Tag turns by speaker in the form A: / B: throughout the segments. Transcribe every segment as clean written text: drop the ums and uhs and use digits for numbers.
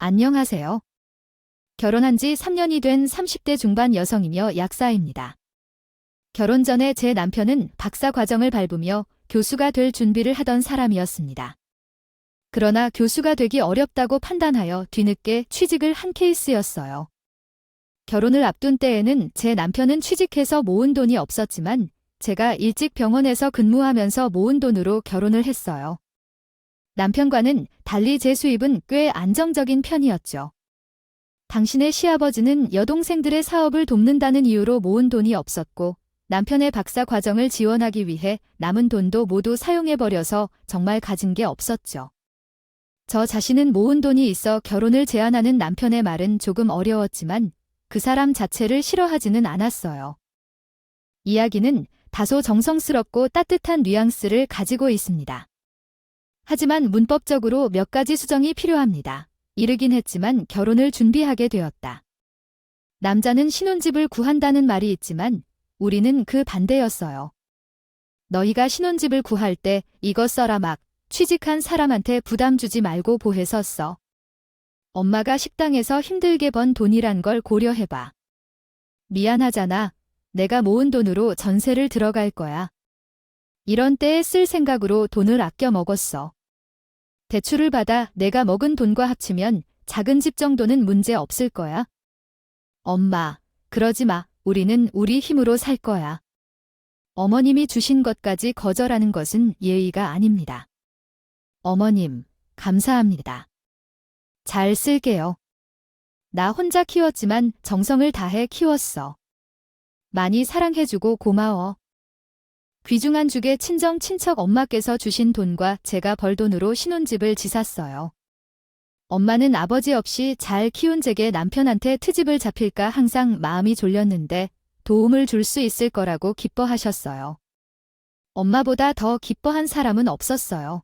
A: 안녕하세요. 결혼한 지 3년이 된 30대 중반 여성이며 약사입니다. 결혼 전에 제 남편은 박사 과정을 밟으며 교수가 될 준비를 하던 사람이었습니다. 그러나 교수가 되기 어렵다고 판단하여 뒤늦게 취직을 한 케이스였어요. 결혼을 앞둔 때에는 제 남편은 취직해서 모은 돈이 없었지만 제가 일찍 병원에서 근무하면서 모은 돈으로 결혼을 했어요. 남편과는 달리 제 수입은 꽤 안정적인 편이었죠. 당신의 시아버지는 여동생들의 사업을 돕는다는 이유로 모은 돈이 없었고 남편의 박사 과정을 지원하기 위해 남은 돈도 모두 사용해버려서 정말 가진 게 없었죠. 저 자신은 모은 돈이 있어 결혼을 제안하는 남편의 말은 조금 어려웠지만 그 사람 자체를 싫어하지는 않았어요. 이야기는 다소 정성스럽고 따뜻한 뉘앙스를 가지고 있습니다. 하지만 문법적으로 몇 가지 수정이 필요합니다. 이르긴 했지만 결혼을 준비하게 되었다. 남자는 신혼집을 구한다는 말이 있지만 우리는 그 반대였어요. 너희가 신혼집을 구할 때 이거 써라 막 취직한 사람한테 부담 주지 말고 보혜서 써. 엄마가 식당에서 힘들게 번 돈이란 걸 고려해봐. 미안하잖아. 내가 모은 돈으로 전세를 들어갈 거야. 이런 때에 쓸 생각으로 돈을 아껴 먹었어. 대출을 받아 내가 먹은 돈과 합치면 작은 집 정도는 문제 없을 거야. 엄마, 그러지 마. 우리는 우리 힘으로 살 거야. 어머님이 주신 것까지 거절하는 것은 예의가 아닙니다. 어머님, 감사합니다. 잘 쓸게요. 나 혼자 키웠지만 정성을 다해 키웠어. 많이 사랑해주고 고마워. 귀중한 죽의 친정 친척 엄마께서 주신 돈과 제가 벌 돈으로 신혼집을 지샀어요. 엄마는 아버지 없이 잘 키운 제게 남편한테 트집을 잡힐까 항상 마음이 졸렸는데 도움을 줄 수 있을 거라고 기뻐하셨어요. 엄마보다 더 기뻐한 사람은 없었어요.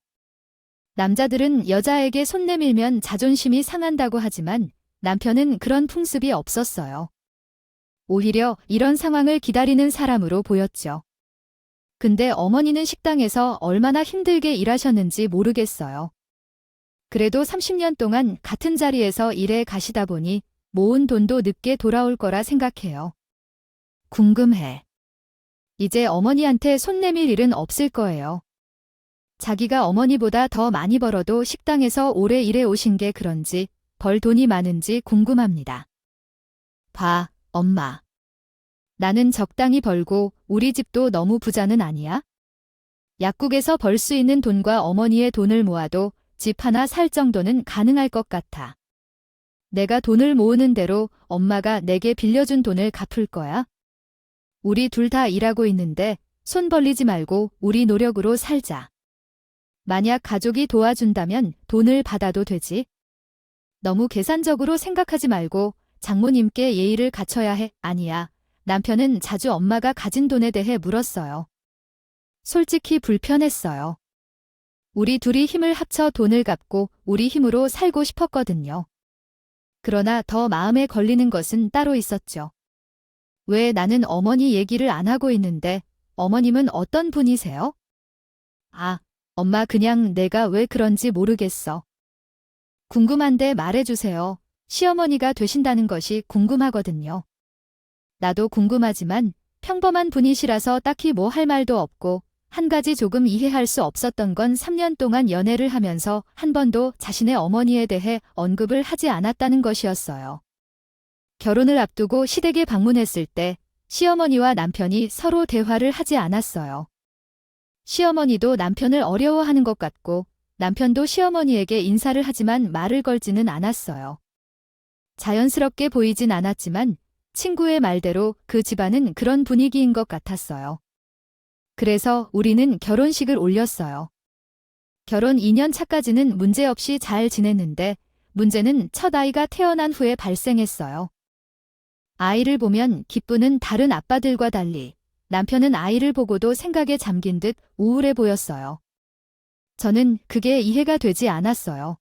A: 남자들은 여자에게 손 내밀면 자존심이 상한다고 하지만 남편은 그런 풍습이 없었어요. 오히려 이런 상황을 기다리는 사람으로 보였죠. 근데 어머니는 식당에서 얼마나 힘들게 일하셨는지 모르겠어요. 그래도 30년 동안 같은 자리에서 일해 가시다 보니 모은 돈도 늦게 돌아올 거라 생각해요. 궁금해. 이제 어머니한테 손 내밀 일은 없을 거예요. 자기가 어머니보다 더 많이 벌어도 식당에서 오래 일해 오신 게 그런지 벌 돈이 많은지 궁금합니다. 봐, 엄마. 나는 적당히 벌고 우리 집도 너무 부자는 아니야? 약국에서 벌 수 있는 돈과 어머니의 돈을 모아도 집 하나 살 정도는 가능할 것 같아. 내가 돈을 모으는 대로 엄마가 내게 빌려준 돈을 갚을 거야. 우리 둘 다 일하고 있는데 손 벌리지 말고 우리 노력으로 살자. 만약 가족이 도와준다면 돈을 받아도 되지. 너무 계산적으로 생각하지 말고 장모님께 예의를 갖춰야 해. 아니야. 남편은 자주 엄마가 가진 돈에 대해 물었어요. 솔직히 불편했어요. 우리 둘이 힘을 합쳐 돈을 갚고 우리 힘으로 살고 싶었거든요. 그러나 더 마음에 걸리는 것은 따로 있었죠. 왜 나는 어머니 얘기를 안 하고 있는데 어머님은 어떤 분이세요? 아, 엄마 그냥 내가 왜 그런지 모르겠어. 궁금한데 말해주세요. 시어머니가 되신다는 것이 궁금하거든요. 나도 궁금하지만 평범한 분이시라서 딱히 뭐 할 말도 없고 한 가지 조금 이해할 수 없었던 건 3년 동안 연애를 하면서 한 번도 자신의 어머니에 대해 언급을 하지 않았다는 것이었어요. 결혼을 앞두고 시댁에 방문했을 때 시어머니와 남편이 서로 대화를 하지 않았어요. 시어머니도 남편을 어려워하는 것 같고 남편도 시어머니에게 인사를 하지만 말을 걸지는 않았어요. 자연스럽게 보이진 않았지만 친구의 말대로 그 집안은 그런 분위기인 것 같았어요. 그래서 우리는 결혼식을 올렸어요. 결혼 2년 차까지는 문제없이 잘 지냈는데 문제는 첫 아이가 태어난 후에 발생했어요. 아이를 보면 기쁘는 다른 아빠들과 달리 남편은 아이를 보고도 생각에 잠긴 듯 우울해 보였어요. 저는 그게 이해가 되지 않았어요.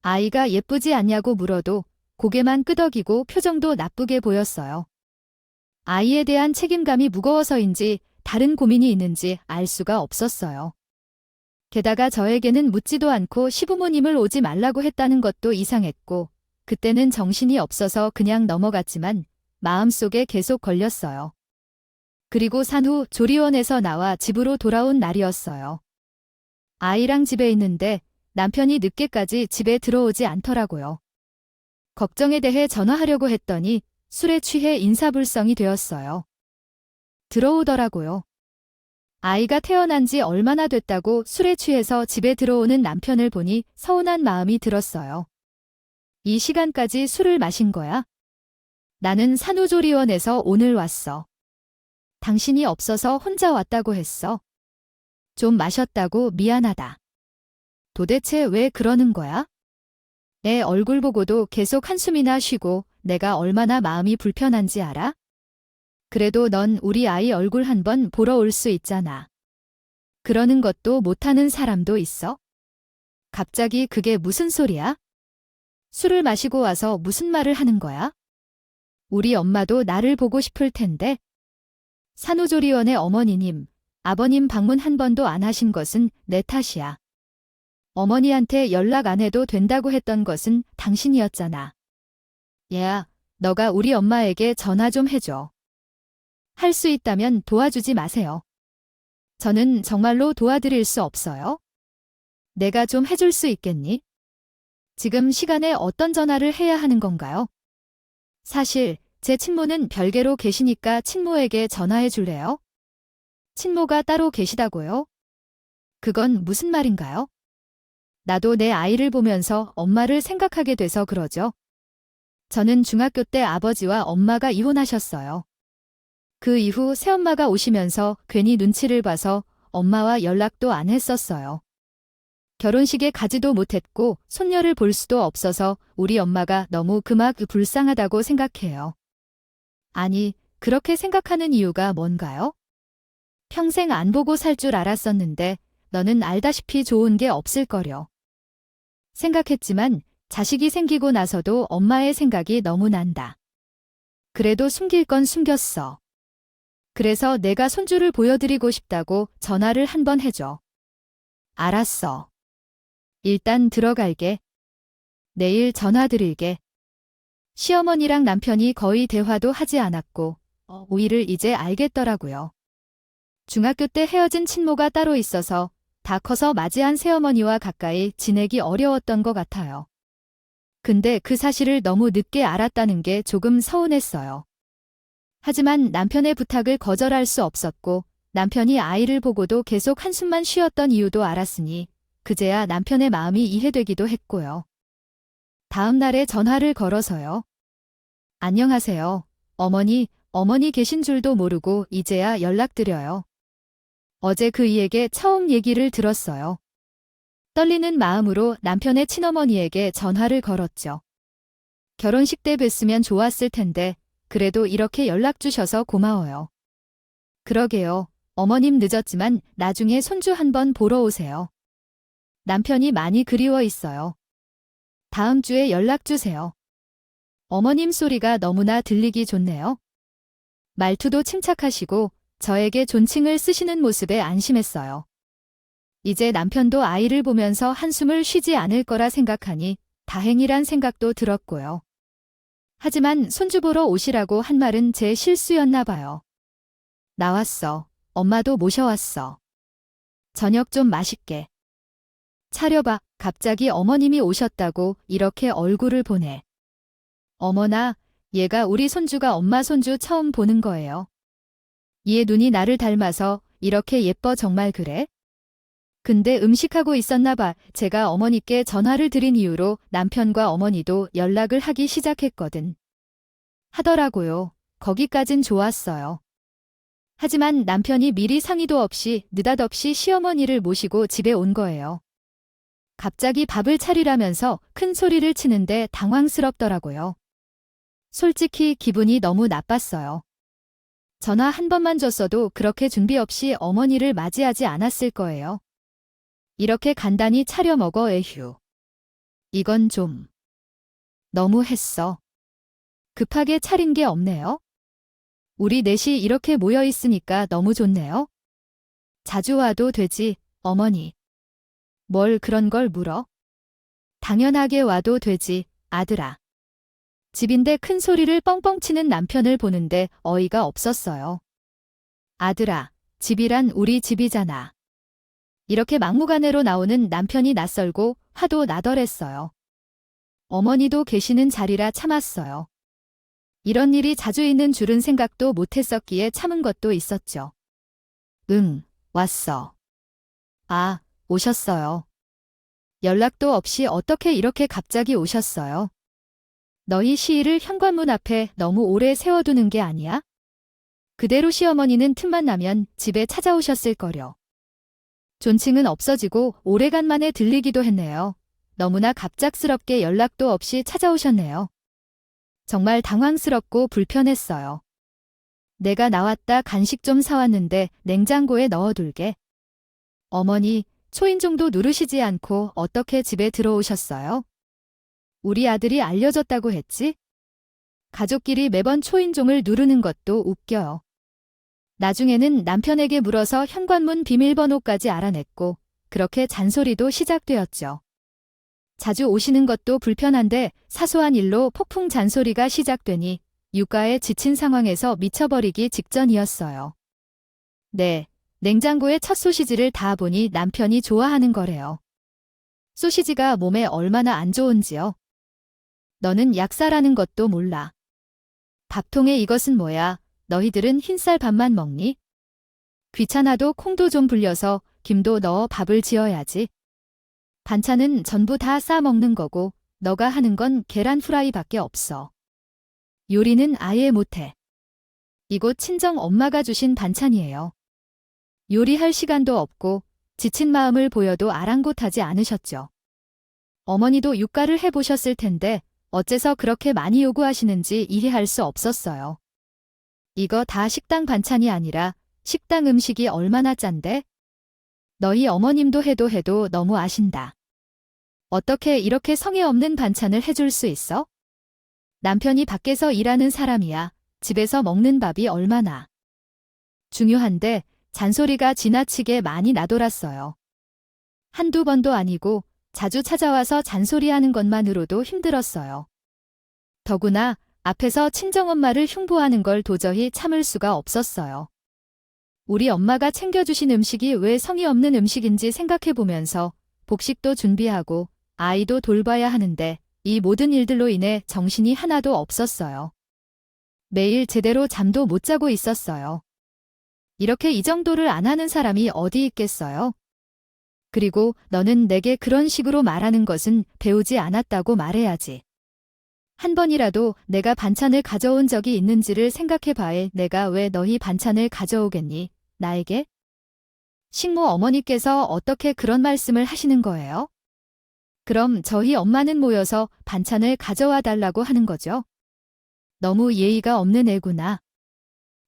A: 아이가 예쁘지 않냐고 물어도 고개만 끄덕이고 표정도 나쁘게 보였어요. 아이에 대한 책임감이 무거워서인지 다른 고민이 있는지 알 수가 없었어요. 게다가 저에게는 묻지도 않고 시부모님을 오지 말라고 했다는 것도 이상했고, 그때는 정신이 없어서 그냥 넘어갔지만 마음속에 계속 걸렸어요. 그리고 산후 조리원에서 나와 집으로 돌아온 날이었어요. 아이랑 집에 있는데 남편이 늦게까지 집에 들어오지 않더라고요. 걱정에 대해 전화하려고 했더니 술에 취해 인사불성이 되었어요. 들어오더라고요. 아이가 태어난 지 얼마나 됐다고 술에 취해서 집에 들어오는 남편을 보니 서운한 마음이 들었어요. 이 시간까지 술을 마신 거야? 나는 산후조리원에서 오늘 왔어. 당신이 없어서 혼자 왔다고 했어. 좀 마셨다고 미안하다. 도대체 왜 그러는 거야? 내 얼굴 보고도 계속 한숨이나 쉬고 내가 얼마나 마음이 불편한지 알아? 그래도 넌 우리 아이 얼굴 한번 보러 올 수 있잖아. 그러는 것도 못하는 사람도 있어? 갑자기 그게 무슨 소리야? 술을 마시고 와서 무슨 말을 하는 거야? 우리 엄마도 나를 보고 싶을 텐데. 산후조리원의 어머니님, 아버님 방문 한 번도 안 하신 것은 내 탓이야. 어머니한테 연락 안 해도 된다고 했던 것은 당신이었잖아. 얘야, 너가 우리 엄마에게 전화 좀 해줘. 할 수 있다면 도와주지 마세요. 저는 정말로 도와드릴 수 없어요. 내가 좀 해줄 수 있겠니? 지금 시간에 어떤 전화를 해야 하는 건가요? 사실 제 친모는 별개로 계시니까 친모에게 전화해 줄래요? 친모가 따로 계시다고요? 그건 무슨 말인가요? 나도 내 아이를 보면서 엄마를 생각하게 돼서 그러죠. 저는 중학교 때 아버지와 엄마가 이혼하셨어요. 그 이후 새엄마가 오시면서 괜히 눈치를 봐서 엄마와 연락도 안 했었어요. 결혼식에 가지도 못했고 손녀를 볼 수도 없어서 우리 엄마가 너무 그막 불쌍하다고 생각해요. 아니, 그렇게 생각하는 이유가 뭔가요? 평생 안 보고 살 줄 알았었는데 너는 알다시피 좋은 게 없을 거려. 생각했지만 자식이 생기고 나서도 엄마의 생각이 너무 난다. 그래도 숨길 건 숨겼어. 그래서 내가 손주를 보여드리고 싶다고 전화를 한번 해줘. 알았어. 일단 들어갈게. 내일 전화 드릴게. 시어머니랑 남편이 거의 대화도 하지 않았고 오이를 이제 알겠더라고요. 중학교 때 헤어진 친모가 따로 있어서 다 커서 맞이한 새어머니와 가까이 지내기 어려웠던 것 같아요. 근데 그 사실을 너무 늦게 알았다는 게 조금 서운했어요. 하지만 남편의 부탁을 거절할 수 없었고 남편이 아이를 보고도 계속 한숨만 쉬었던 이유도 알았으니 그제야 남편의 마음이 이해되기도 했고요. 다음 날에 전화를 걸어서요. 안녕하세요. 어머니 계신 줄도 모르고 이제야 연락드려요. 어제 그이에게 처음 얘기를 들었어요. 떨리는 마음으로 남편의 친어머니에게 전화를 걸었죠. 결혼식 때 뵀으면 좋았을 텐데 그래도 이렇게 연락 주셔서 고마워요. 그러게요. 어머님 늦었지만 나중에 손주 한번 보러 오세요. 남편이 많이 그리워 있어요. 다음 주에 연락 주세요. 어머님 소리가 너무나 들리기 좋네요. 말투도 침착하시고 저에게 존칭을 쓰시는 모습에 안심했어요. 이제 남편도 아이를 보면서 한숨을 쉬지 않을 거라 생각하니 다행이란 생각도 들었고요. 하지만 손주 보러 오시라고 한 말은 제 실수였나 봐요. 나왔어. 엄마도 모셔왔어. 저녁 좀 맛있게. 차려봐. 갑자기 어머님이 오셨다고 이렇게 얼굴을 보내. 어머나, 얘가 우리 손주가 엄마 손주 처음 보는 거예요. 얘 눈이 나를 닮아서 이렇게 예뻐 정말 그래? 근데 음식하고 있었나 봐. 제가 어머니께 전화를 드린 이후로 남편과 어머니도 연락을 하기 시작했거든. 하더라고요. 거기까진 좋았어요. 하지만 남편이 미리 상의도 없이 느닷없이 시어머니를 모시고 집에 온 거예요. 갑자기 밥을 차리라면서 큰 소리를 치는데 당황스럽더라고요. 솔직히 기분이 너무 나빴어요. 전화 한 번만 줬어도 그렇게 준비 없이 어머니를 맞이하지 않았을 거예요. 이렇게 간단히 차려 먹어 에휴. 이건 좀 너무 했어. 급하게 차린 게 없네요. 우리 넷이 이렇게 모여 있으니까 너무 좋네요. 자주 와도 되지, 어머니. 뭘 그런 걸 물어? 당연하게 와도 되지, 아들아. 집인데 큰 소리를 뻥뻥 치는 남편을 보는데 어이가 없었어요. 아들아, 집이란 우리 집이잖아. 이렇게 막무가내로 나오는 남편이 낯설고 화도 나더랬어요. 어머니도 계시는 자리라 참았어요. 이런 일이 자주 있는 줄은 생각도 못했었기에 참은 것도 있었죠. 응, 왔어. 아, 오셨어요. 연락도 없이 어떻게 이렇게 갑자기 오셨어요? 너희 시일을 현관문 앞에 너무 오래 세워두는 게 아니야? 그대로 시어머니는 틈만 나면 집에 찾아오셨을 거려. 존칭은 없어지고 오래간만에 들리기도 했네요. 너무나 갑작스럽게 연락도 없이 찾아오셨네요. 정말 당황스럽고 불편했어요. 내가 나왔다 간식 좀 사왔는데 냉장고에 넣어둘게. 어머니, 초인종도 누르시지 않고 어떻게 집에 들어오셨어요? 우리 아들이 알려줬다고 했지? 가족끼리 매번 초인종을 누르는 것도 웃겨요. 나중에는 남편에게 물어서 현관문 비밀번호까지 알아냈고 그렇게 잔소리도 시작되었죠. 자주 오시는 것도 불편한데 사소한 일로 폭풍 잔소리가 시작되니 육아에 지친 상황에서 미쳐버리기 직전이었어요. 네, 냉장고에 첫 소시지를 다 보니 남편이 좋아하는 거래요. 소시지가 몸에 얼마나 안 좋은지요. 너는 약사라는 것도 몰라. 밥통에 이것은 뭐야? 너희들은 흰쌀 밥만 먹니? 귀찮아도 콩도 좀 불려서 김도 넣어 밥을 지어야지. 반찬은 전부 다 싸 먹는 거고 너가 하는 건 계란 후라이밖에 없어. 요리는 아예 못해. 이곳 친정 엄마가 주신 반찬이에요. 요리할 시간도 없고 지친 마음을 보여도 아랑곳하지 않으셨죠. 어머니도 육가를 해보셨을 텐데 어째서 그렇게 많이 요구하시는지 이해할 수 없었어요. 이거 다 식당 반찬이 아니라 식당 음식이 얼마나 짠데? 너희 어머님도 해도 너무 아신다. 어떻게 이렇게 성의 없는 반찬을 해줄 수 있어? 남편이 밖에서 일하는 사람이야. 집에서 먹는 밥이 얼마나 중요한데 잔소리가 지나치게 많이 나돌았어요. 한두 번도 아니고 자주 찾아와서 잔소리하는 것만으로도 힘들었어요. 더구나 앞에서 친정엄마를 흉보하는 걸 도저히 참을 수가 없었어요. 우리 엄마가 챙겨주신 음식이 왜 성의 없는 음식인지 생각해보면서 복식도 준비하고 아이도 돌봐야 하는데 이 모든 일들로 인해 정신이 하나도 없었어요. 매일 제대로 잠도 못 자고 있었어요. 이렇게 이 정도를 안 하는 사람이 어디 있겠어요? 그리고 너는 내게 그런 식으로 말하는 것은 배우지 않았다고 말해야지. 한 번이라도 내가 반찬을 가져온 적이 있는지를 생각해봐야 내가 왜 너희 반찬을 가져오겠니? 나에게? 식모 어머니께서 어떻게 그런 말씀을 하시는 거예요? 그럼 저희 엄마는 모여서 반찬을 가져와 달라고 하는 거죠? 너무 예의가 없는 애구나.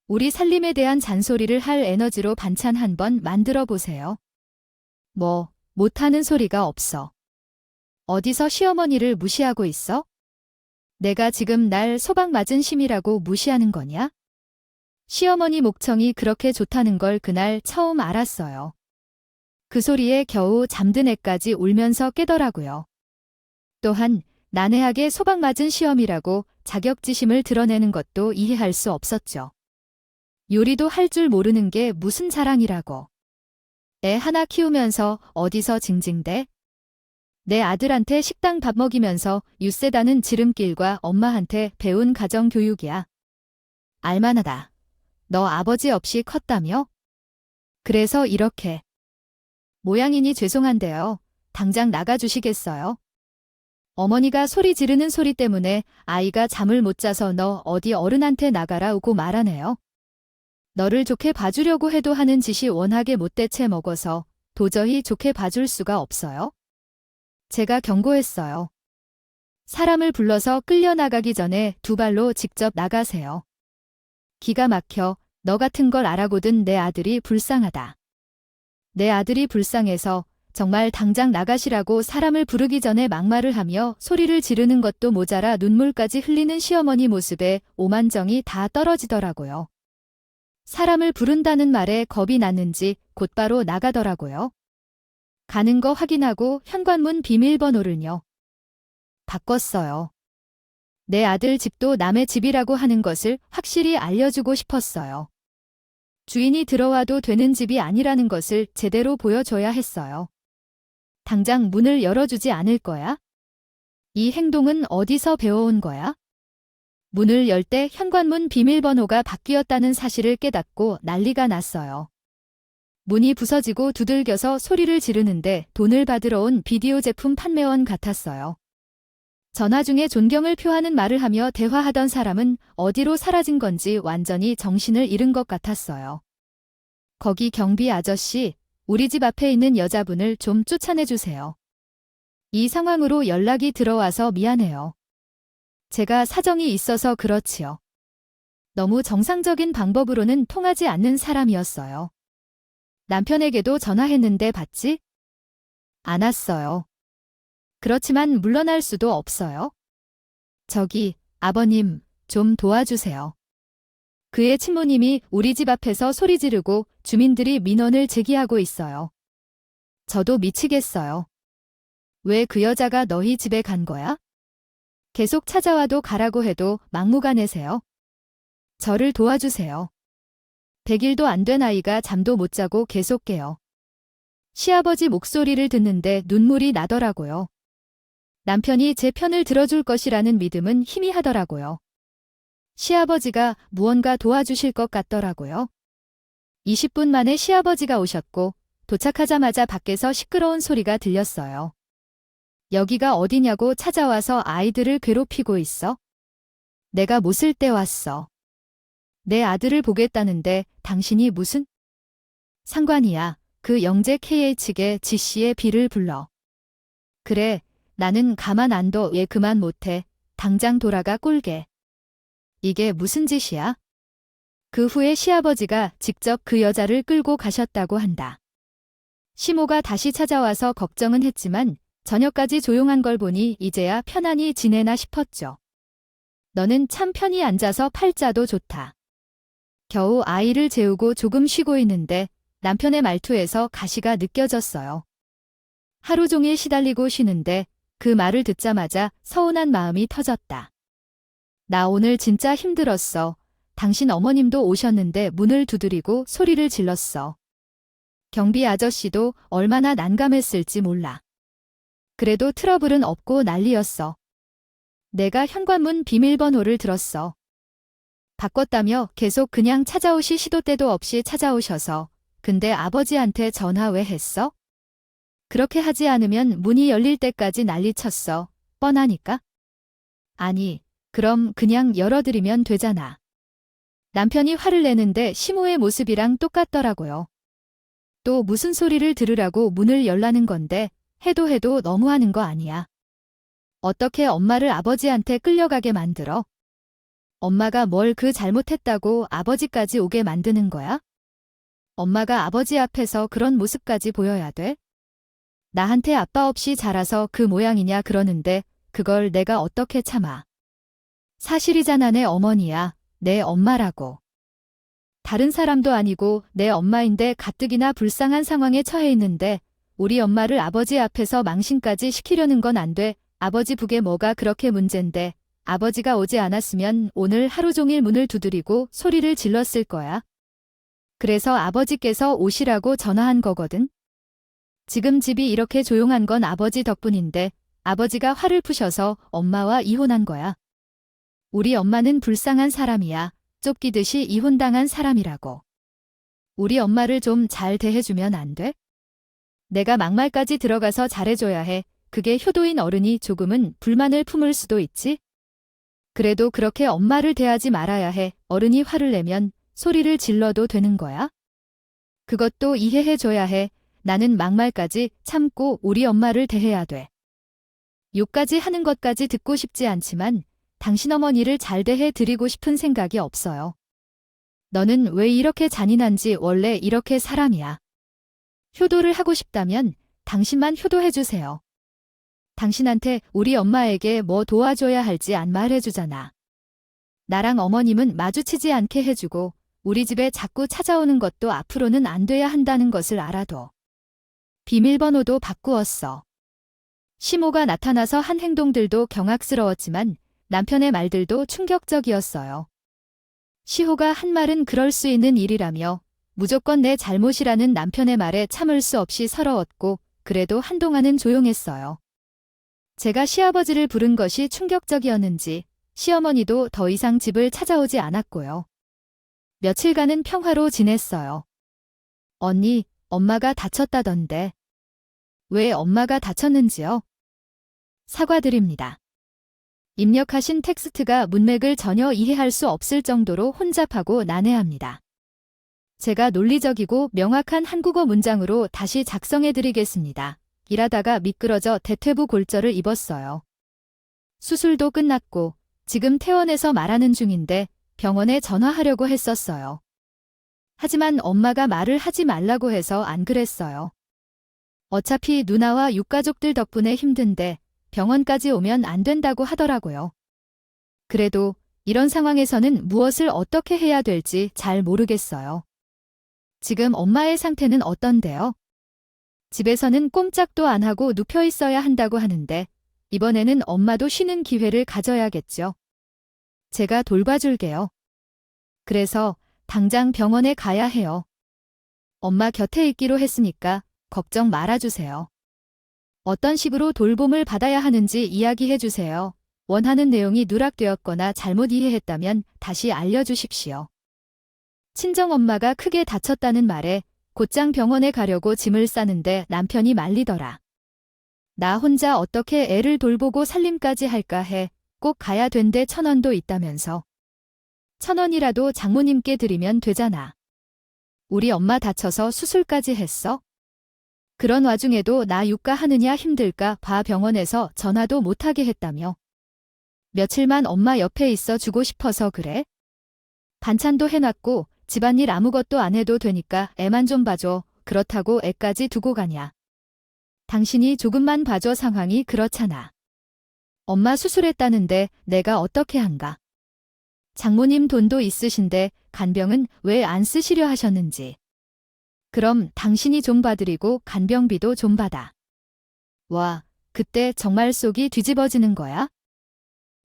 A: 우리 살림에 대한 잔소리를 할 에너지로 반찬 한번 만들어 보세요. 뭐, 못하는 소리가 없어. 어디서 시어머니를 무시하고 있어? 내가 지금 날 소방 맞은 심이라고 무시하는 거냐? 시어머니 목청이 그렇게 좋다는 걸 그날 처음 알았어요. 그 소리에 겨우 잠든 애까지 울면서 깨더라고요. 또한 난해하게 소방 맞은 시험이라고 자격지심을 드러내는 것도 이해할 수 없었죠. 요리도 할 줄 모르는 게 무슨 자랑이라고. 애 하나 키우면서 어디서 징징대? 내 아들한테 식당 밥 먹이면서 유세다는 지름길과 엄마한테 배운 가정교육이야. 알만하다. 너 아버지 없이 컸다며? 그래서 이렇게. 모양이니 죄송한데요. 당장 나가주시겠어요? 어머니가 소리 지르는 소리 때문에 아이가 잠을 못 자서 너 어디 어른한테 나가라 오고 말하네요. 너를 좋게 봐주려고 해도 하는 짓이 워낙에 못되채 먹어서 도저히 좋게 봐줄 수가 없어요. 제가 경고했어요. 사람을 불러서 끌려나가기 전에 두 발로 직접 나가세요. 기가 막혀. 너 같은 걸 알아보던 내 아들이 불쌍하다. 내 아들이 불쌍해서 정말 당장 나가시라고 사람을 부르기 전에 막말을 하며 소리를 지르는 것도 모자라 눈물까지 흘리는 시어머니 모습에 오만정이 다 떨어지더라고요. 사람을 부른다는 말에 겁이 났는지 곧바로 나가더라고요. 가는 거 확인하고 현관문 비밀번호를요. 바꿨어요. 내 아들 집도 남의 집이라고 하는 것을 확실히 알려주고 싶었어요. 주인이 들어와도 되는 집이 아니라는 것을 제대로 보여줘야 했어요. 당장 문을 열어주지 않을 거야? 이 행동은 어디서 배워온 거야? 문을 열 때 현관문 비밀번호가 바뀌었다는 사실을 깨닫고 난리가 났어요. 문이 부서지고 두들겨서 소리를 지르는데 돈을 받으러 온 비디오 제품 판매원 같았어요. 전화 중에 존경을 표하는 말을 하며 대화하던 사람은 어디로 사라진 건지 완전히 정신을 잃은 것 같았어요. 거기 경비 아저씨, 우리 집 앞에 있는 여자분을 좀 쫓아내주세요. 이 상황으로 연락이 들어와서 미안해요. 제가 사정이 있어서 그렇지요. 너무 정상적인 방법으로는 통하지 않는 사람이었어요. 남편에게도 전화했는데 받지? 않았어요. 그렇지만 물러날 수도 없어요. 저기, 아버님, 좀 도와주세요. 그의 친모님이 우리 집 앞에서 소리 지르고 주민들이 민원을 제기하고 있어요. 저도 미치겠어요. 왜 그 여자가 너희 집에 간 거야? 계속 찾아와도 가라고 해도 막무가내세요. 저를 도와주세요. 100일도 안 된 아이가 잠도 못 자고 계속 깨요. 시아버지 목소리를 듣는데 눈물이 나더라고요. 남편이 제 편을 들어줄 것이라는 믿음은 희미하더라고요. 시아버지가 무언가 도와주실 것 같더라고요. 20분 만에 시아버지가 오셨고 도착하자마자 밖에서 시끄러운 소리가 들렸어요. 여기가 어디냐고 찾아와서 아이들을 괴롭히고 있어? 내가 뭐 쓸 때 왔어. 내 아들을 보겠다는데 당신이 무슨 상관이야. 그 영재 KH계 지씨의 비를 불러. 그래, 나는 가만 안 둬. 얘 그만 못해. 당장 돌아가 꼴게. 이게 무슨 짓이야? 그 후에 시아버지가 직접 그 여자를 끌고 가셨다고 한다. 시모가 다시 찾아와서 걱정은 했지만 저녁까지 조용한 걸 보니 이제야 편안히 지내나 싶었죠. 너는 참 편히 앉아서 팔자도 좋다. 겨우 아이를 재우고 조금 쉬고 있는데 남편의 말투에서 가시가 느껴졌어요. 하루 종일 시달리고 쉬는데 그 말을 듣자마자 서운한 마음이 터졌다. 나 오늘 진짜 힘들었어. 당신 어머님도 오셨는데 문을 두드리고 소리를 질렀어. 경비 아저씨도 얼마나 난감했을지 몰라. 그래도 트러블은 없고 난리였어. 내가 현관문 비밀번호를 들었어. 바꿨다며 계속 그냥 찾아오시 시도 때도 없이 찾아오셔서 근데 아버지한테 전화 왜 했어? 그렇게 하지 않으면 문이 열릴 때까지 난리쳤어. 뻔하니까? 아니, 그럼 그냥 열어드리면 되잖아. 남편이 화를 내는데 시모의 모습이랑 똑같더라고요. 또 무슨 소리를 들으라고 문을 열라는 건데 해도 너무하는 거 아니야. 어떻게 엄마를 아버지한테 끌려가게 만들어? 엄마가 뭘 그 잘못했다고 아버지까지 오게 만드는 거야? 엄마가 아버지 앞에서 그런 모습까지 보여야 돼? 나한테 아빠 없이 자라서 그 모양이냐 그러는데 그걸 내가 어떻게 참아. 사실이잖아. 내 어머니야. 내 엄마라고. 다른 사람도 아니고 내 엄마인데 가뜩이나 불쌍한 상황에 처해 있는데 우리 엄마를 아버지 앞에서 망신까지 시키려는 건 안 돼. 아버지 북에 뭐가 그렇게 문젠데 아버지가 오지 않았으면 오늘 하루 종일 문을 두드리고 소리를 질렀을 거야. 그래서 아버지께서 오시라고 전화한 거거든. 지금 집이 이렇게 조용한 건 아버지 덕분인데 아버지가 화를 푸셔서 엄마와 이혼한 거야. 우리 엄마는 불쌍한 사람이야. 쫓기듯이 이혼당한 사람이라고. 우리 엄마를 좀 잘 대해주면 안 돼? 내가 막말까지 들어가서 잘해줘야 해. 그게 효도인 어른이 조금은 불만을 품을 수도 있지? 그래도 그렇게 엄마를 대하지 말아야 해. 어른이 화를 내면 소리를 질러도 되는 거야? 그것도 이해해줘야 해. 나는 막말까지 참고 우리 엄마를 대해야 돼. 욕까지 하는 것까지 듣고 싶지 않지만 당신 어머니를 잘 대해 드리고 싶은 생각이 없어요. 너는 왜 이렇게 잔인한지 원래 이렇게 사람이야. 효도를 하고 싶다면 당신만 효도해주세요. 당신한테 우리 엄마에게 뭐 도와줘야 할지 안 말해주잖아. 나랑 어머님은 마주치지 않게 해주고 우리 집에 자꾸 찾아오는 것도 앞으로는 안 돼야 한다는 것을 알아둬. 비밀번호도 바꾸었어. 시모가 나타나서 한 행동들도 경악스러웠지만 남편의 말들도 충격적이었어요. 시호가 한 말은 그럴 수 있는 일이라며 무조건 내 잘못이라는 남편의 말에 참을 수 없이 서러웠고 그래도 한동안은 조용했어요. 제가 시아버지를 부른 것이 충격적이었는지 시어머니도 더 이상 집을 찾아오지 않았고요. 며칠간은 평화로 지냈어요. 언니, 엄마가 다쳤다던데. 왜 엄마가 다쳤는지요? 사과드립니다. 입력하신 텍스트가 문맥을 전혀 이해할 수 없을 정도로 혼잡하고 난해합니다. 제가 논리적이고 명확한 한국어 문장으로 다시 작성해드리겠습니다. 일하다가 미끄러져 대퇴부 골절을 입었어요. 수술도 끝났고 지금 퇴원해서 말하는 중인데 병원에 전화하려고 했었어요. 하지만 엄마가 말을 하지 말라고 해서 안 그랬어요. 어차피 누나와 육가족들 덕분에 힘든데 병원까지 오면 안 된다고 하더라고요. 그래도 이런 상황에서는 무엇을 어떻게 해야 될지 잘 모르겠어요. 지금 엄마의 상태는 어떤데요? 집에서는 꼼짝도 안 하고 눕혀 있어야 한다고 하는데 이번에는 엄마도 쉬는 기회를 가져야겠죠. 제가 돌봐줄게요. 그래서 당장 병원에 가야 해요. 엄마 곁에 있기로 했으니까 걱정 말아주세요. 어떤 식으로 돌봄을 받아야 하는지 이야기해 주세요. 원하는 내용이 누락되었거나 잘못 이해했다면 다시 알려주십시오. 친정엄마가 크게 다쳤다는 말에 곧장 병원에 가려고 짐을 싸는데 남편이 말리더라. 나 혼자 어떻게 애를 돌보고 살림까지 할까 해 꼭 가야 된대 1,000원도 있다면서. 1,000원이라도 장모님께 드리면 되잖아. 우리 엄마 다쳐서 수술까지 했어? 그런 와중에도 나 육가하느냐 힘들까 봐 병원에서 전화도 못하게 했다며. 며칠만 엄마 옆에 있어 주고 싶어서 그래? 반찬도 해놨고 집안일 아무것도 안 해도 되니까 애만 좀 봐줘. 그렇다고 애까지 두고 가냐. 당신이 조금만 봐줘. 상황이 그렇잖아. 엄마 수술했다는데 내가 어떻게 한가. 장모님 돈도 있으신데 간병은 왜 안 쓰시려 하셨는지. 그럼 당신이 좀 봐드리고 간병비도 좀 받아. 와, 그때 정말 속이 뒤집어지는 거야?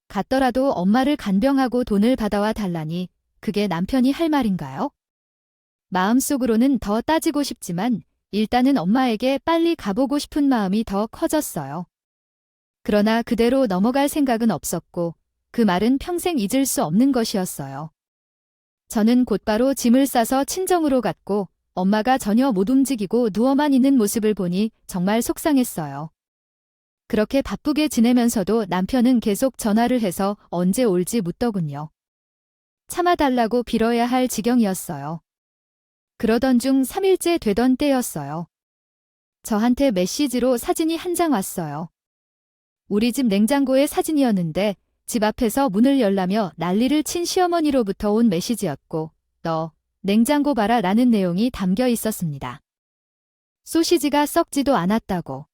A: 갔더라도 엄마를 간병하고 돈을 받아와 달라니 그게 남편이 할 말인가요? 마음속으로는 더 따지고 싶지만 일단은 엄마에게 빨리 가보고 싶은 마음이 더 커졌어요. 그러나 그대로 넘어갈 생각은 없었고 그 말은 평생 잊을 수 없는 것이었어요. 저는 곧바로 짐을 싸서 친정으로 갔고 엄마가 전혀 못 움직이고 누워만 있는 모습을 보니 정말 속상했어요. 그렇게 바쁘게 지내면서도 남편은 계속 전화를 해서 언제 올지 묻더군요. 참아달라고 빌어야 할 지경이었어요. 그러던 중 3일째 되던 때였어요. 저한테 메시지로 사진이 한 장 왔어요. 우리 집 냉장고의 사진이었는데 집 앞에서 문을 열라며 난리를 친 시어머니로부터 온 메시지였고 너 냉장고 봐라 라는 내용이 담겨 있었습니다. 소시지가 썩지도 않았다고.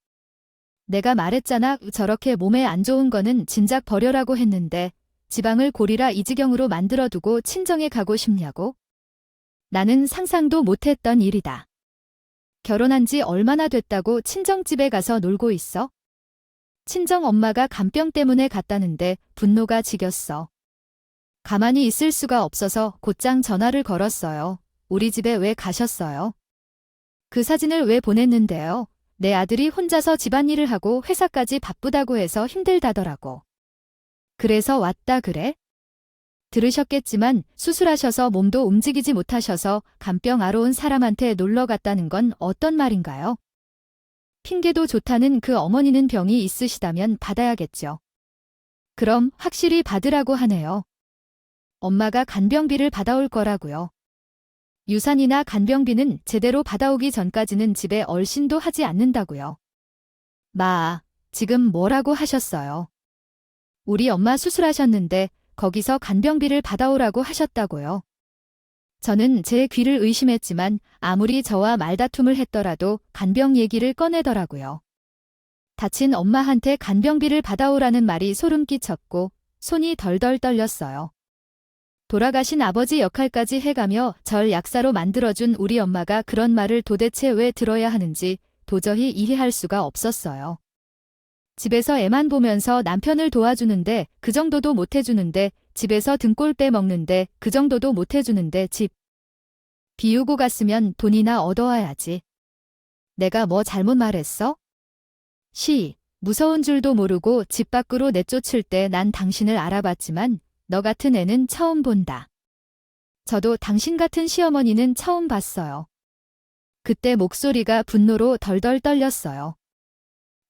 A: 내가 말했잖아. 저렇게 몸에 안 좋은 거는 진작 버려라고 했는데 지방을 고리라 이 지경으로 만들어두고 친정에 가고 싶냐고? 나는 상상도 못했던 일이다. 결혼한 지 얼마나 됐다고 친정집에 가서 놀고 있어? 친정 엄마가 간병 때문에 갔다는데 분노가 지겼어. 가만히 있을 수가 없어서 곧장 전화를 걸었어요. 우리 집에 왜 가셨어요? 그 사진을 왜 보냈는데요? 내 아들이 혼자서 집안일을 하고 회사까지 바쁘다고 해서 힘들다더라고. 그래서 왔다 그래? 들으셨겠지만 수술하셔서 몸도 움직이지 못하셔서 간병 하러 온 사람한테 놀러 갔다는 건 어떤 말인가요? 핑계도 좋다는 그 어머니는 병이 있으시다면 받아야겠죠. 그럼 확실히 받으라고 하네요. 엄마가 간병비를 받아올 거라고요. 유산이나 간병비는 제대로 받아오기 전까지는 집에 얼씬도 하지 않는다고요. 마, 지금 뭐라고 하셨어요? 우리 엄마 수술하셨는데 거기서 간병비를 받아오라고 하셨다고요. 저는 제 귀를 의심했지만 아무리 저와 말다툼을 했더라도 간병 얘기를 꺼내더라고요. 다친 엄마한테 간병비를 받아오라는 말이 소름 끼쳤고 손이 덜덜 떨렸어요. 돌아가신 아버지 역할까지 해가며 절 약사로 만들어준 우리 엄마가 그런 말을 도대체 왜 들어야 하는지 도저히 이해할 수가 없었어요. 집에서 애만 보면서 남편을 도와주는데 그 정도도 못해주는데, 집에서 등골 빼먹는데 그 정도도 못해주는데, 집 비우고 갔으면 돈이나 얻어와야지. 내가 뭐 잘못 말했어? 무서운 줄도 모르고 집 밖으로 내쫓을 때 난 당신을 알아봤지만 너 같은 애는 처음 본다. 저도 당신 같은 시어머니는 처음 봤어요. 그때 목소리가 분노로 덜덜 떨렸어요.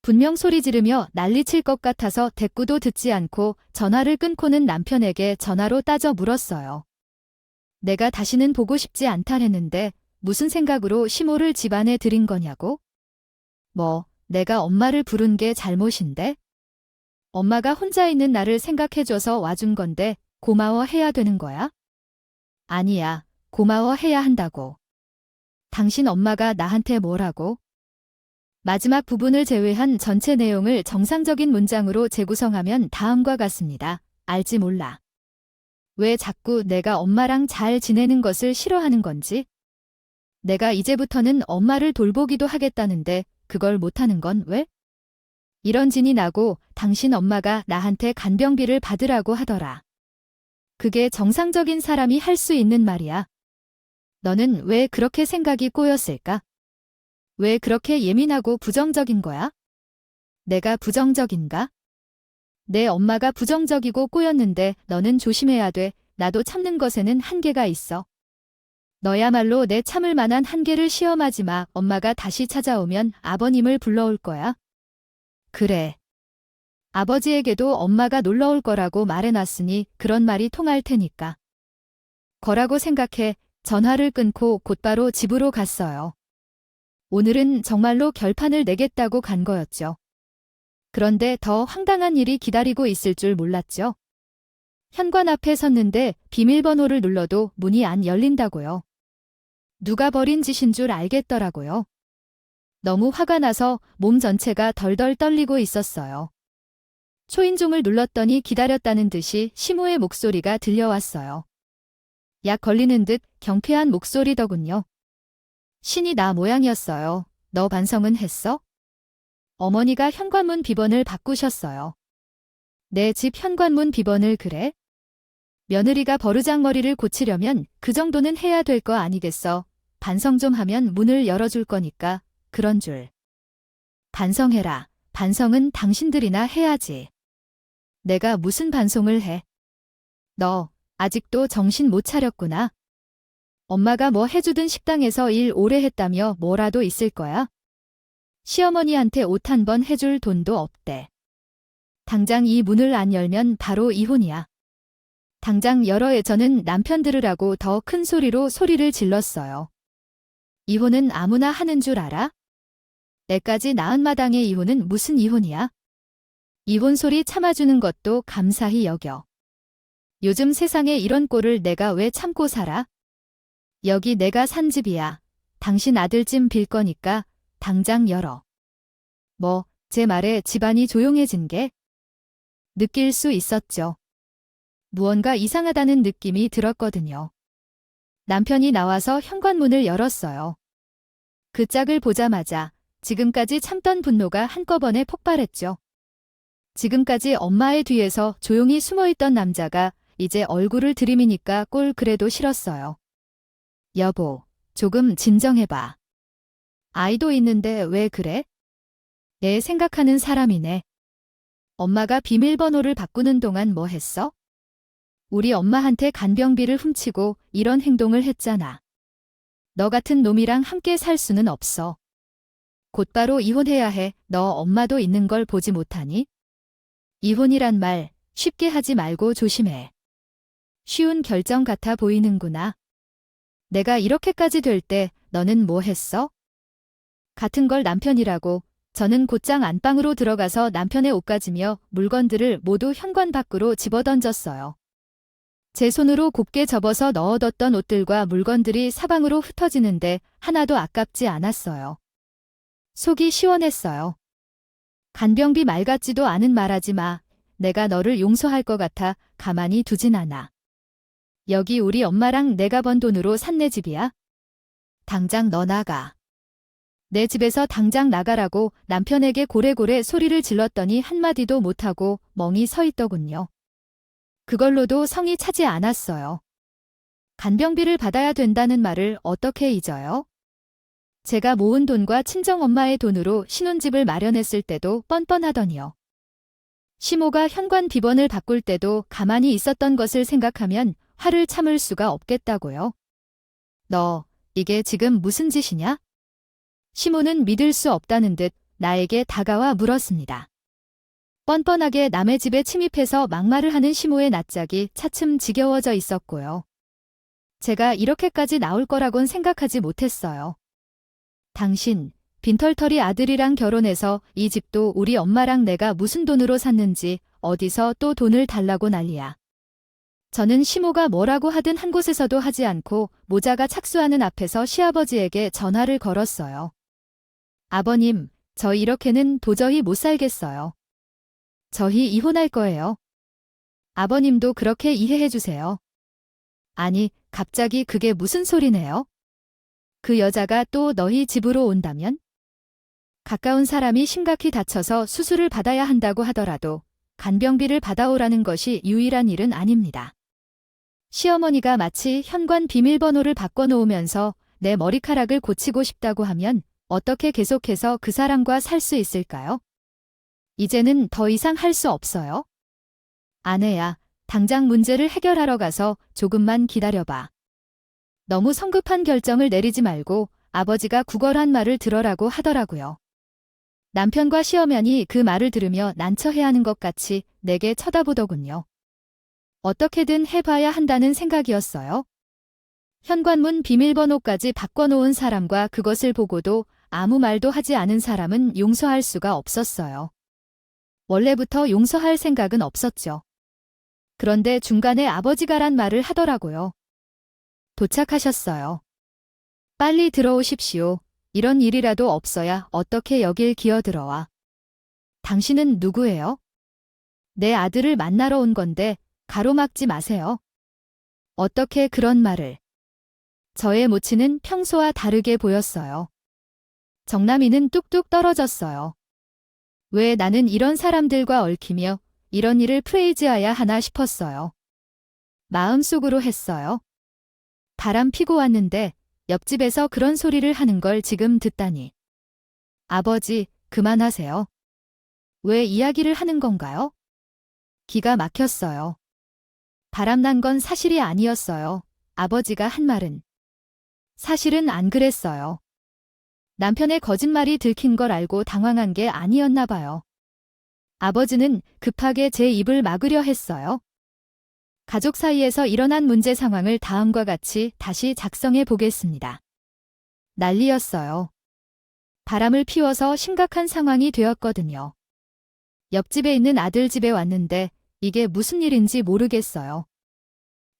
A: 분명 소리 지르며 난리칠 것 같아서 대꾸도 듣지 않고 전화를 끊고는 남편에게 전화로 따져 물었어요. 내가 다시는 보고 싶지 않다랬는데 무슨 생각으로 시모를 집안에 들인 거냐고? 뭐, 내가 엄마를 부른 게 잘못인데? 엄마가 혼자 있는 나를 생각해줘서 와준 건데 고마워해야 되는 거야? 아니야, 고마워해야 한다고. 당신 엄마가 나한테 뭐라고? 마지막 부분을 제외한 전체 내용을 정상적인 문장으로 재구성하면 다음과 같습니다. 알지 몰라. 왜 자꾸 내가 엄마랑 잘 지내는 것을 싫어하는 건지? 내가 이제부터는 엄마를 돌보기도 하겠다는데 그걸 못하는 건 왜? 이런 진이 나고 당신 엄마가 나한테 간병비를 받으라고 하더라. 그게 정상적인 사람이 할 수 있는 말이야. 너는 왜 그렇게 생각이 꼬였을까? 왜 그렇게 예민하고 부정적인 거야? 내가 부정적인가? 내 엄마가 부정적이고 꼬였는데 너는 조심해야 돼. 나도 참는 것에는 한계가 있어. 너야말로 내 참을 만한 한계를 시험하지 마. 엄마가 다시 찾아오면 아버님을 불러올 거야. 그래. 아버지에게도 엄마가 놀러올 거라고 말해놨으니 그런 말이 통할 테니까. 거라고 생각해 전화를 끊고 곧바로 집으로 갔어요. 오늘은 정말로 결판을 내겠다고 간 거였죠. 그런데 더 황당한 일이 기다리고 있을 줄 몰랐죠. 현관 앞에 섰는데 비밀번호를 눌러도 문이 안 열린다고요. 누가 벌인 짓인 줄 알겠더라고요. 너무 화가 나서 몸 전체가 덜덜 떨리고 있었어요. 초인종을 눌렀더니 기다렸다는 듯이 시모의 목소리가 들려왔어요. 약 걸리는 듯 경쾌한 목소리더군요. 신이 나 모양이었어요. 너 반성은 했어? 어머니가 현관문 비번을 바꾸셨어요. 내 집 현관문 비번을 그래? 며느리가 버르장머리를 고치려면 그 정도는 해야 될 거 아니겠어. 반성 좀 하면 문을 열어줄 거니까. 그런 줄. 반성해라. 반성은 당신들이나 해야지. 내가 무슨 반성을 해? 너 아직도 정신 못 차렸구나. 엄마가 뭐 해주든 식당에서 일 오래 했다며 뭐라도 있을 거야? 시어머니한테 옷 한 번 해줄 돈도 없대. 당장 이 문을 안 열면 바로 이혼이야. 당장 열어에 저는 남편 들으라고 더 큰 소리로 소리를 질렀어요. 이혼은 아무나 하는 줄 알아? 애까지 낳은 마당에 이혼은 무슨 이혼이야? 이혼 소리 참아주는 것도 감사히 여겨. 요즘 세상에 이런 꼴을 내가 왜 참고 살아? 여기 내가 산 집이야. 당신 아들 찜 빌 거니까 당장 열어. 뭐, 제 말에 집안이 조용해진 게 느낄 수 있었죠. 무언가 이상하다는 느낌이 들었거든요. 남편이 나와서 현관문을 열었어요. 그 짝을 보자마자 지금까지 참던 분노가 한꺼번에 폭발했죠. 지금까지 엄마의 뒤에서 조용히 숨어있던 남자가 이제 얼굴을 들이미니까 꼴 그래도 싫었어요. 여보, 조금 진정해봐. 아이도 있는데 왜 그래? 애 생각하는 사람이네. 엄마가 비밀번호를 바꾸는 동안 뭐 했어? 우리 엄마한테 간병비를 훔치고 이런 행동을 했잖아. 너 같은 놈이랑 함께 살 수는 없어. 곧바로 이혼해야 해. 너 엄마도 있는 걸 보지 못하니? 이혼이란 말 쉽게 하지 말고 조심해. 쉬운 결정 같아 보이는구나. 내가 이렇게까지 될 때 너는 뭐 했어? 같은 걸 남편이라고. 저는 곧장 안방으로 들어가서 남편의 옷가지며 물건들을 모두 현관 밖으로 집어던졌어요. 제 손으로 곱게 접어서 넣어뒀던 옷들과 물건들이 사방으로 흩어지는데 하나도 아깝지 않았어요. 속이 시원했어요. 간병비 말 같지도 않은 말하지 마. 내가 너를 용서할 것 같아 가만히 두진 않아. 여기 우리 엄마랑 내가 번 돈으로 산 내 집이야. 당장 너 나가. 내 집에서 당장 나가라고 남편에게 고래고래 소리를 질렀더니 한마디도 못하고 멍이 서 있더군요. 그걸로도 성이 차지 않았어요. 간병비를 받아야 된다는 말을 어떻게 잊어요? 제가 모은 돈과 친정엄마의 돈으로 신혼집을 마련했을 때도 뻔뻔하더니요. 시모가 현관 비번을 바꿀 때도 가만히 있었던 것을 생각하면 화를 참을 수가 없겠다고요. 너, 이게 지금 무슨 짓이냐? 시모는 믿을 수 없다는 듯 나에게 다가와 물었습니다. 뻔뻔하게 남의 집에 침입해서 막말을 하는 시모의 낯짝이 차츰 지겨워져 있었고요. 제가 이렇게까지 나올 거라곤 생각하지 못했어요. 당신, 빈털터리 아들이랑 결혼해서 이 집도 우리 엄마랑 내가 무슨 돈으로 샀는지 어디서 또 돈을 달라고 난리야. 저는 시모가 뭐라고 하든 한 곳에서도 하지 않고 모자가 착수하는 앞에서 시아버지에게 전화를 걸었어요. 아버님, 저 이렇게는 도저히 못 살겠어요. 저희 이혼할 거예요. 아버님도 그렇게 이해해 주세요. 아니, 갑자기 그게 무슨 소리네요? 그 여자가 또 너희 집으로 온다면? 가까운 사람이 심각히 다쳐서 수술을 받아야 한다고 하더라도 간병비를 받아오라는 것이 유일한 일은 아닙니다. 시어머니가 마치 현관 비밀번호를 바꿔놓으면서 내 머리카락을 고치고 싶다고 하면 어떻게 계속해서 그 사람과 살 수 있을까요? 이제는 더 이상 할 수 없어요. 아내야, 당장 문제를 해결하러 가서 조금만 기다려봐. 너무 성급한 결정을 내리지 말고 아버지가 구걸한 말을 들어라고 하더라고요. 남편과 시어머니 그 말을 들으며 난처해하는 것 같이 내게 쳐다보더군요. 어떻게든 해봐야 한다는 생각이었어요. 현관문 비밀번호까지 바꿔놓은 사람과 그것을 보고도 아무 말도 하지 않은 사람은 용서할 수가 없었어요. 원래부터 용서할 생각은 없었죠. 그런데 중간에 아버지가란 말을 하더라고요. 도착하셨어요. 빨리 들어오십시오. 이런 일이라도 없어야 어떻게 여길 기어들어와. 당신은 누구예요? 내 아들을 만나러 온 건데 가로막지 마세요. 어떻게 그런 말을. 저의 모치는 평소와 다르게 보였어요. 정나미는 뚝뚝 떨어졌어요. 왜 나는 이런 사람들과 얽히며 이런 일을 프레이즈해야 하나 싶었어요. 마음속으로 했어요. 바람 피고 왔는데 옆집에서 그런 소리를 하는 걸 지금 듣다니. 아버지, 그만하세요. 왜 이야기를 하는 건가요? 기가 막혔어요. 바람난 건 사실이 아니었어요. 아버지가 한 말은. 사실은 안 그랬어요. 남편의 거짓말이 들킨 걸 알고 당황한 게 아니었나 봐요. 아버지는 급하게 제 입을 막으려 했어요. 가족 사이에서 일어난 문제 상황을 다음과 같이 다시 작성해 보겠습니다. 난리였어요. 바람을 피워서 심각한 상황이 되었거든요. 옆집에 있는 아들 집에 왔는데 이게 무슨 일인지 모르겠어요.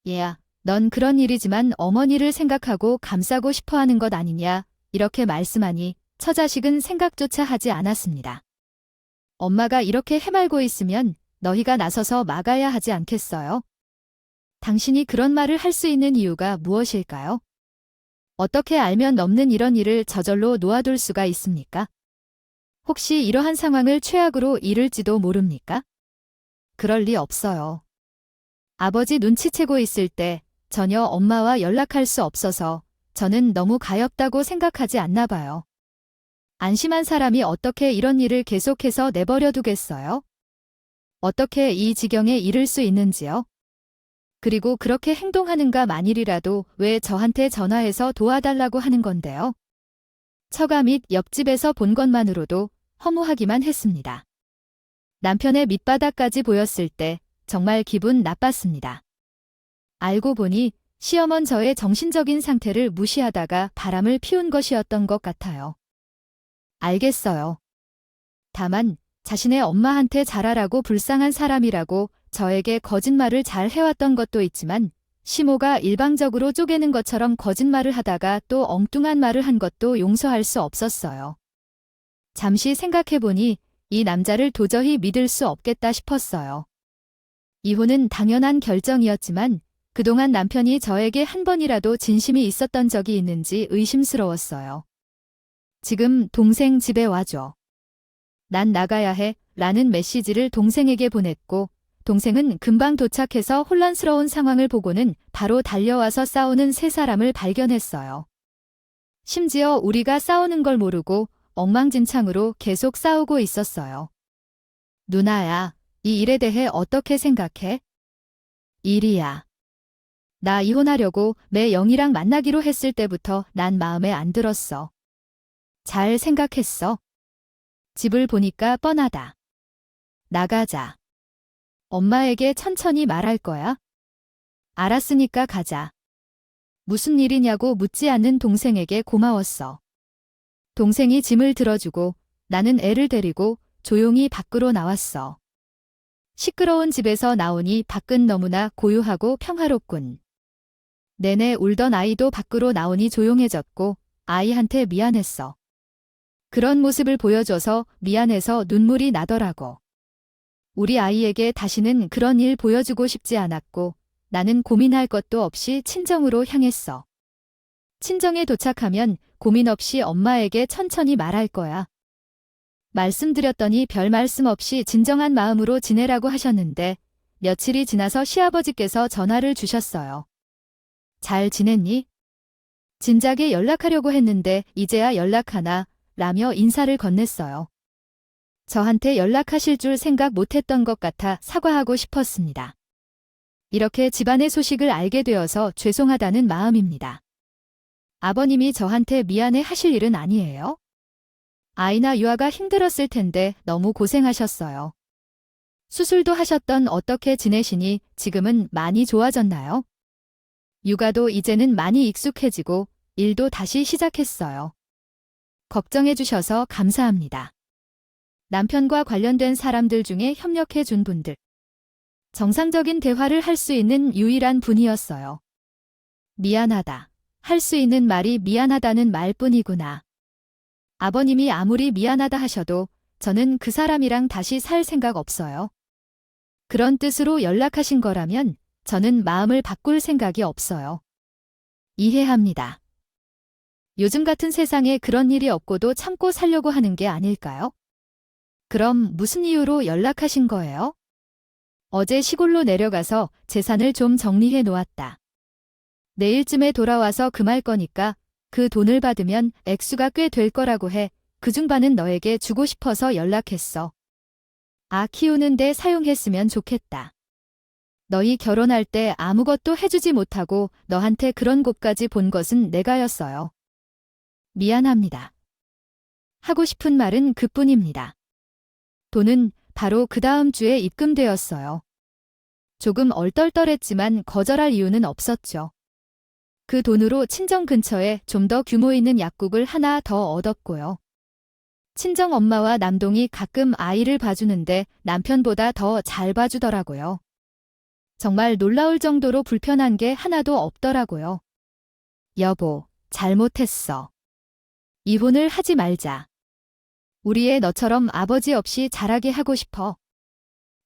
A: 얘야, 넌 그런 일이지만 어머니를 생각하고 감싸고 싶어 하는 것 아니냐, 이렇게 말씀하니 처자식은 생각조차 하지 않았습니다. 엄마가 이렇게 해말고 있으면 너희가 나서서 막아야 하지 않겠어요? 당신이 그런 말을 할 수 있는 이유가 무엇일까요? 어떻게 알면 넘는 이런 일을 저절로 놓아둘 수가 있습니까? 혹시 이러한 상황을 최악으로 이를지도 모릅니까? 그럴 리 없어요. 아버지 눈치채고 있을 때 전혀 엄마와 연락할 수 없어서 저는 너무 가엾다고 생각하지 않나 봐요. 안심한 사람이 어떻게 이런 일을 계속해서 내버려 두겠어요? 어떻게 이 지경에 이를 수 있는지요? 그리고 그렇게 행동하는가 만일이라도 왜 저한테 전화해서 도와달라고 하는 건데요? 처가 및 옆집에서 본 것만으로도 허무하기만 했습니다. 남편의 밑바닥까지 보였을 때 정말 기분 나빴습니다. 알고 보니 시어머니 저의 정신적인 상태를 무시하다가 바람을 피운 것이었던 것 같아요. 알겠어요. 다만 자신의 엄마한테 잘하라고 불쌍한 사람이라고 저에게 거짓말을 잘 해왔던 것도 있지만 시모가 일방적으로 쪼개는 것처럼 거짓말을 하다가 또 엉뚱한 말을 한 것도 용서할 수 없었어요. 잠시 생각해보니 이 남자를 도저히 믿을 수 없겠다 싶었어요. 이혼은 당연한 결정이었지만 그동안 남편이 저에게 한 번이라도 진심이 있었던 적이 있는지 의심스러웠어요. 지금 동생 집에 와줘. 난 나가야 해. 라는 메시지를 동생에게 보냈고, 동생은 금방 도착해서 혼란스러운 상황을 보고는 바로 달려와서 싸우는 세 사람을 발견했어요. 심지어 우리가 싸우는 걸 모르고 엉망진창으로 계속 싸우고 있었어요. 누나야, 이 일에 대해 어떻게 생각해? 일이야. 나 이혼하려고 매영이랑 만나기로 했을 때부터 난 마음에 안 들었어. 잘 생각했어. 집을 보니까 뻔하다. 나가자. 엄마에게 천천히 말할 거야. 알았으니까 가자. 무슨 일이냐고 묻지 않는 동생에게 고마웠어. 동생이 짐을 들어주고 나는 애를 데리고 조용히 밖으로 나왔어. 시끄러운 집에서 나오니 밖은 너무나 고요하고 평화롭군. 내내 울던 아이도 밖으로 나오니 조용해졌고 아이한테 미안했어. 그런 모습을 보여줘서 미안해서 눈물이 나더라고. 우리 아이에게 다시는 그런 일 보여주고 싶지 않았고 나는 고민할 것도 없이 친정으로 향했어. 친정에 도착하면 고민 없이 엄마에게 천천히 말할 거야. 말씀드렸더니 별 말씀 없이 진정한 마음으로 지내라고 하셨는데 며칠이 지나서 시아버지께서 전화를 주셨어요. 잘 지냈니? 진작에 연락하려고 했는데 이제야 연락하나 라며 인사를 건넸어요. 저한테 연락하실 줄 생각 못했던 것 같아 사과하고 싶었습니다. 이렇게 집안의 소식을 알게 되어서 죄송하다는 마음입니다. 아버님이 저한테 미안해 하실 일은 아니에요. 아이나 유아가 힘들었을 텐데 너무 고생하셨어요. 수술도 하셨던 어떻게 지내시니 지금은 많이 좋아졌나요? 육아도 이제는 많이 익숙해지고 일도 다시 시작했어요. 걱정해 주셔서 감사합니다. 남편과 관련된 사람들 중에 협력해 준 분들. 정상적인 대화를 할 수 있는 유일한 분이었어요. 미안하다. 할 수 있는 말이 미안하다는 말뿐이구나. 아버님이 아무리 미안하다 하셔도 저는 그 사람이랑 다시 살 생각 없어요. 그런 뜻으로 연락하신 거라면 저는 마음을 바꿀 생각이 없어요. 이해합니다. 요즘 같은 세상에 그런 일이 없고도 참고 살려고 하는 게 아닐까요? 그럼 무슨 이유로 연락하신 거예요? 어제 시골로 내려가서 재산을 좀 정리해 놓았다. 내일쯤에 돌아와서 금할 거니까 그 돈을 받으면 액수가 꽤 될 거라고 해. 그중 반은 너에게 주고 싶어서 연락했어. 아 키우는데 사용했으면 좋겠다. 너희 결혼할 때 아무것도 해주지 못하고 너한테 그런 곳까지 본 것은 내가였어요. 미안합니다. 하고 싶은 말은 그뿐입니다. 돈은 바로 그 다음 주에 입금되었어요. 조금 얼떨떨했지만 거절할 이유는 없었죠. 그 돈으로 친정 근처에 좀 더 규모 있는 약국을 하나 더 얻었고요. 친정 엄마와 남동이 가끔 아이를 봐주는데 남편보다 더 잘 봐주더라고요. 정말 놀라울 정도로 불편한 게 하나도 없더라고요. 여보, 잘못했어. 이혼을 하지 말자. 우리 애 너처럼 아버지 없이 자라게 하고 싶어.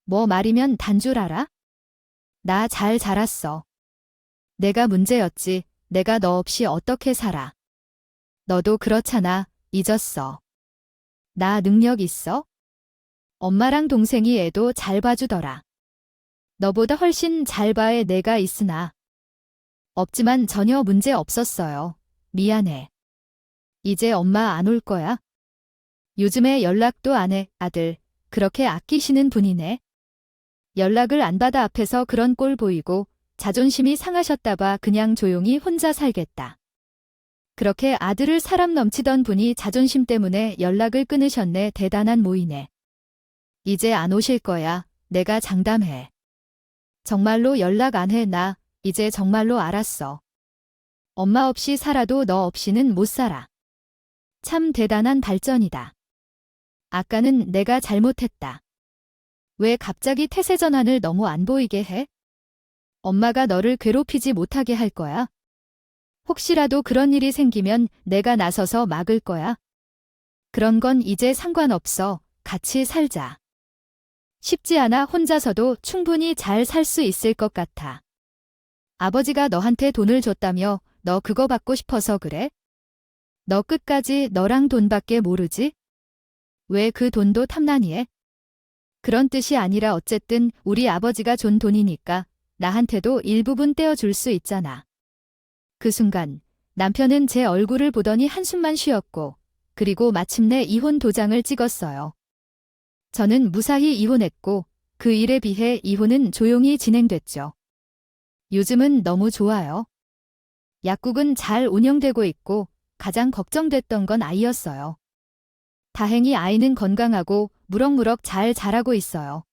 A: 뭐 말이면 단 줄 알아? 나 잘 자랐어. 내가 문제였지. 내가 너 없이 어떻게 살아. 너도 그렇잖아. 잊었어. 나 능력 있어? 엄마랑 동생이 애도 잘 봐주더라. 너보다 훨씬 잘 봐해 내가 있으나. 없지만 전혀 문제 없었어요. 미안해. 이제 엄마 안 올 거야? 요즘에 연락도 안 해, 아들. 그렇게 아끼시는 분이네. 연락을 안 받아 앞에서 그런 꼴 보이고 자존심이 상하셨다 봐 그냥 조용히 혼자 살겠다. 그렇게 아들을 사람 넘치던 분이 자존심 때문에 연락을 끊으셨네. 대단한 모이네. 이제 안 오실 거야. 내가 장담해. 정말로 연락 안 해. 나 이제 정말로 알았어. 엄마 없이 살아도 너 없이는 못 살아. 참 대단한 발전이다. 아까는 내가 잘못했다. 왜 갑자기 태세 전환을 너무 안 보이게 해? 엄마가 너를 괴롭히지 못하게 할 거야? 혹시라도 그런 일이 생기면 내가 나서서 막을 거야? 그런 건 이제 상관없어. 같이 살자. 쉽지 않아. 혼자서도 충분히 잘 살 수 있을 것 같아. 아버지가 너한테 돈을 줬다며 너 그거 받고 싶어서 그래? 너 끝까지 너랑 돈밖에 모르지? 왜 그 돈도 탐나니 해? 그런 뜻이 아니라 어쨌든 우리 아버지가 준 돈이니까 나한테도 일부분 떼어줄 수 있잖아. 그 순간 남편은 제 얼굴을 보더니 한숨만 쉬었고 그리고 마침내 이혼 도장을 찍었어요. 저는 무사히 이혼했고 그 일에 비해 이혼은 조용히 진행됐죠. 요즘은 너무 좋아요. 약국은 잘 운영되고 있고 가장 걱정됐던 건 아이였어요. 다행히 아이는 건강하고 무럭무럭 잘 자라고 있어요.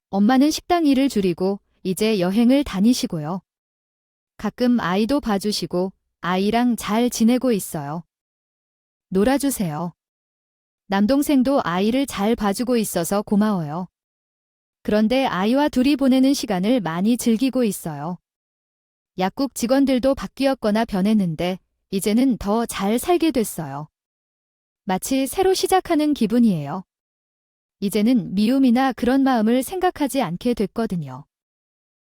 A: 엄마는 식당 일을 줄이고 이제 여행을 다니시고요. 가끔 아이도 봐주시고 아이랑 잘 지내고 있어요. 놀아주세요. 남동생도 아이를 잘 봐주고 있어서 고마워요. 그런데 아이와 둘이 보내는 시간을 많이 즐기고 있어요. 약국 직원들도 바뀌었거나 변했는데 이제는 더 잘 살게 됐어요. 마치 새로 시작하는 기분이에요. 이제는 미움이나 그런 마음을 생각하지 않게 됐거든요.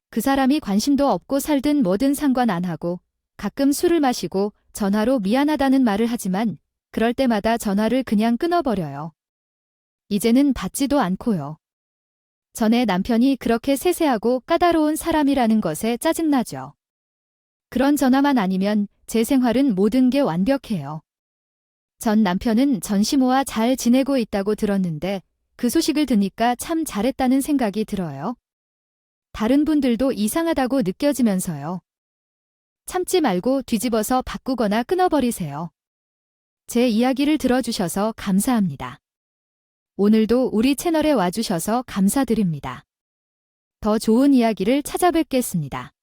A: 그 사람이 관심도 없고 살든 뭐든 상관 안 하고 가끔 술을 마시고 전화로 미안하다는 말을 하지만 그럴 때마다 전화를 그냥 끊어버려요. 이제는 받지도 않고요. 전에 남편이 그렇게 세세하고 까다로운 사람이라는 것에 짜증나죠. 그런 전화만 아니면 제 생활은 모든 게 완벽해요. 전 남편은 전시모와 잘 지내고 있다고 들었는데 그 소식을 듣니까 참 잘했다는 생각이 들어요. 다른 분들도 이상하다고 느껴지면서요. 참지 말고 뒤집어서 바꾸거나 끊어버리세요. 제 이야기를 들어주셔서 감사합니다. 오늘도 우리 채널에 와주셔서 감사드립니다. 더 좋은 이야기를 찾아뵙겠습니다.